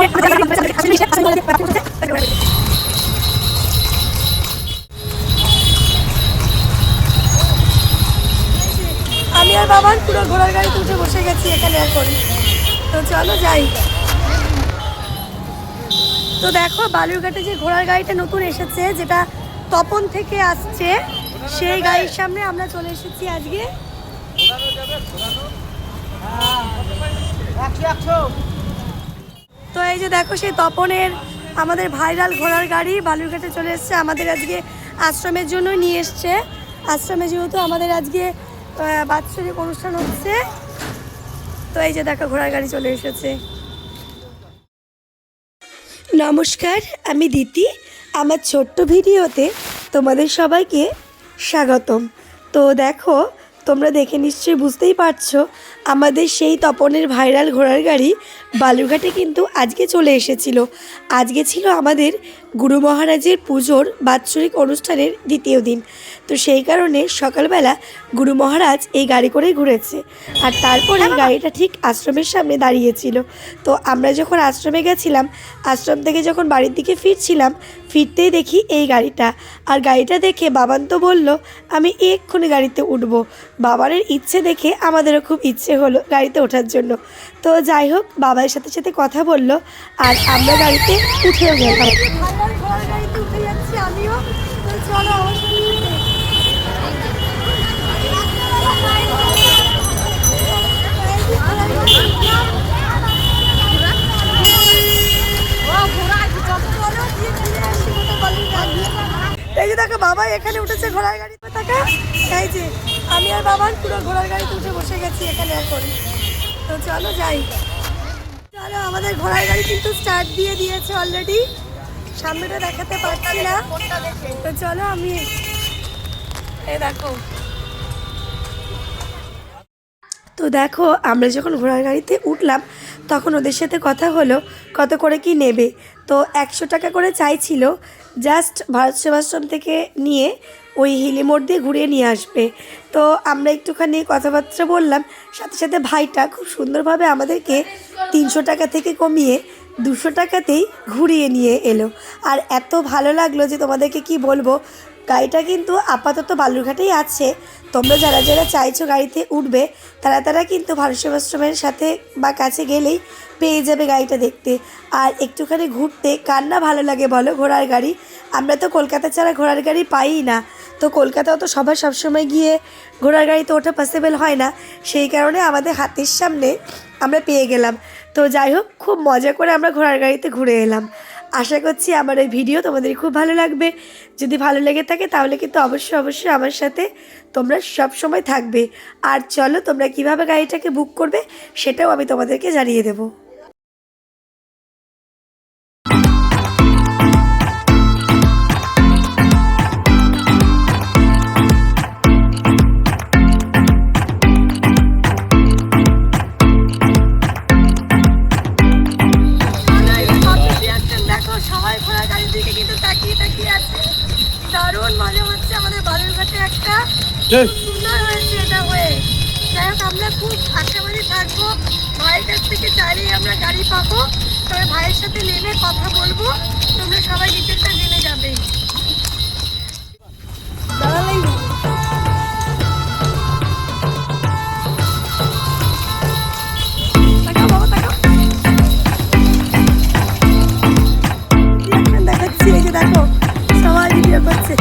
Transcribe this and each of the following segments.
আমি আর বাবার পুরো ঘোড়ার গাড়িতে উঠে বসে গেছি এখানে এখন। তো চলো যাই। তো দেখো বালুরঘাটে যে ঘোড়ার গাড়িটা নতুন এসেছে, যেটা তপন থেকে আসছে, সেই গাড়ির সামনে আমরা চলে এসেছি আজকে। তো এই যে দেখো সেই তপনের আমাদের ভাইরাল ঘোড়ার গাড়ি বালুরঘাটে চলে এসছে। আমাদের আজকে আশ্রমের জন্যই নিয়ে এসছে। আশ্রমে যেহেতু আমাদের আজকে বাৎসরিক অনুষ্ঠান হচ্ছে, তো এই যে দেখো ঘোড়ার গাড়ি চলে এসেছে। নমস্কার, আমি দিতি। আমার ছোট্ট ভিডিওতে তোমাদের সবাইকে স্বাগতম। তো দেখো, তোমরা দেখে নিশ্চয়ই বুঝতেই পারছো আমাদের সেই তপনের ভাইরাল ঘোড়ার গাড়ি বালুরঘাটে কিন্তু আজকে চলে এসেছিল। আজকে ছিল আমাদের গুরু মহারাজের পুজোর বাৎসরিক অনুষ্ঠানের দ্বিতীয় দিন। তো সেই কারণে সকালবেলা গুরু মহারাজ এই গাড়ি করেই ঘুরেছে, আর তারপরে গাড়িটা ঠিক আশ্রমের সামনে দাঁড়িয়েছিল। তো আমরা যখন আশ্রমে গেছিলাম, আশ্রম থেকে যখন বাড়ির দিকে ফিরছিলাম, ফিরতেই দেখি এই গাড়িটা। আর গাড়িটা দেখে বাবান তো বলল আমি এক্ষুনি গাড়িতে উঠবো। বাবারের ইচ্ছে দেখে আমাদেরও খুব ইচ্ছে হলো গাড়িতে ওঠার জন্য। তো যাই হোক, বাবার সাথে সাথে কথা বললো আর আমরা গাড়িতে উঠেও গেলাম। গাড়িতে উঠে যাচ্ছি আমিও। তো চলো এই যে দেখো বাবা এখানে উঠেছে ঘোড়ার গাড়িতে। টাকা এই যে আমি আর বাবার পুরো ঘোড়ার গাড়িতে উঠে বসে গেছি এখানে এখন। তো চলো যাই। চলো, আমাদের ঘোড়ার গাড়ি কিন্তু স্টার্ট দিয়ে দিয়েছে অলরেডি। সামনেটা দেখাতে পারছি না। তো চলো আমি এই দেখো। তো দেখো আমরা যখন ঘোড়ার গাড়িতে উঠলাম তখন ওদের সাথে কথা হলো কত করে কি নেবে। তো 100 টাকা করে চাইছিল, জাস্ট ভারত সেবাশ্রম থেকে নিয়ে ওই হিলি মোড় দিয়ে ঘুরিয়ে নিয়ে আসবে। তো আমরা একটুখানি কথাবার্তা বললাম, সাথে সাথে ভাইটা খুব সুন্দরভাবে আমাদেরকে 300 টাকা থেকে কমিয়ে 200 টাকাতেই ঘুরিয়ে নিয়ে এলো। আর এত ভালো লাগলো যে তোমাদেরকে কি বলবো। গাড়িটা কিন্তু আপাতত বালুরঘাটেই আছে। তোমরা যারা যারা চাইছো গাড়িতে উঠবে, তারা কিন্তু ভারত সেবাশ্রমের সাথে বা কাছে গেলেই পেয়ে যাবে গাড়িটা দেখতে। আর একটুখানি ঘুরতে কার না ভালো লাগে বলো ঘোড়ার গাড়ি। আমরা তো কলকাতা ছাড়া ঘোড়ার গাড়ি পাই না। তো কলকাতাও তো সবার সবসময় গিয়ে ঘোড়ার গাড়িতে ওঠা পসিবল হয় না, সেই কারণে আমাদের হাতের সামনে আমরা পেয়ে গেলাম। তো যাই হোক, খুব মজা করে আমরা ঘোড়ার গাড়িতে ঘুরে এলাম। আশা করছি আমার এই ভিডিও তোমাদের খুব ভালো লাগবে। যদি ভালো লেগে থাকে তাহলে কিন্তু অবশ্যই আমার সাথে তোমরা সব সময় থাকবে। আর চলো, তোমরা কিভাবে গাড়িটাকে বুক করবে সেটাও আমি তোমাদেরকে জানিয়ে দেবো। সবাই ঘোড়ার গাড়ির দিকে কিন্তু তাকিয়ে আছে। দারুণ মজা হচ্ছে আমাদের বালুরঘাটে। একটা সুন্দর হয়েছে এটা হয়ে। যাই হোক, আমরা খুব আশাবাদী থাকবো ভাইয়ের কাছ থেকে চাইলেই আমরা গাড়ি পাবো। তবে ভাইয়ের সাথে নেমে কথা বলবো, তোমরা সবাই ডিটেলটা জেনে যাবে। দেখাচ্ছি, এই যে দেখো সবাই ভিডিও করছে।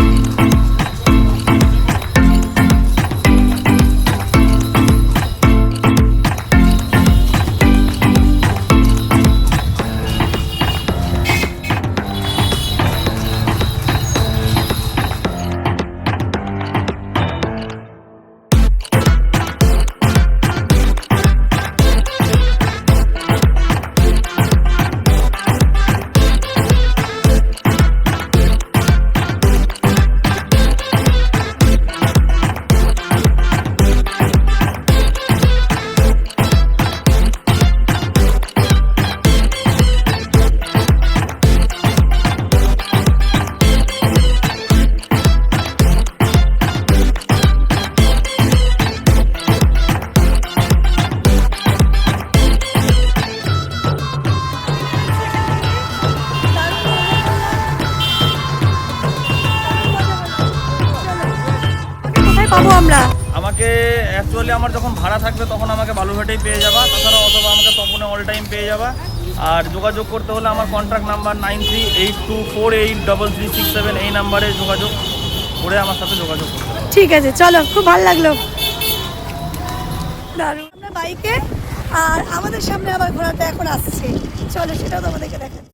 আমাকে অ্যাকচুয়ালি আমার যখন ভাড়া থাকবে তখন আমাকে বালুরঘাটেই পেয়ে যাবা, তাছাড়া অথবা আমাকে তপনে অল টাইম পেয়ে যাবা। আর যোগাযোগ করতে হলে আমার কন্ট্যাক্ট নাম্বার 9382483367, এই নাম্বারে যোগাযোগ করে আমার সাথে যোগাযোগ করতে হবে। ঠিক আছে, চলো, খুব ভালো লাগলো। দারুণ। আমরা বাইকে, আর আমাদের সামনে আবার ঘোড়াটা এখন আসছে, চলো সেটাও তোমাদেরকে দেখাচ্ছি।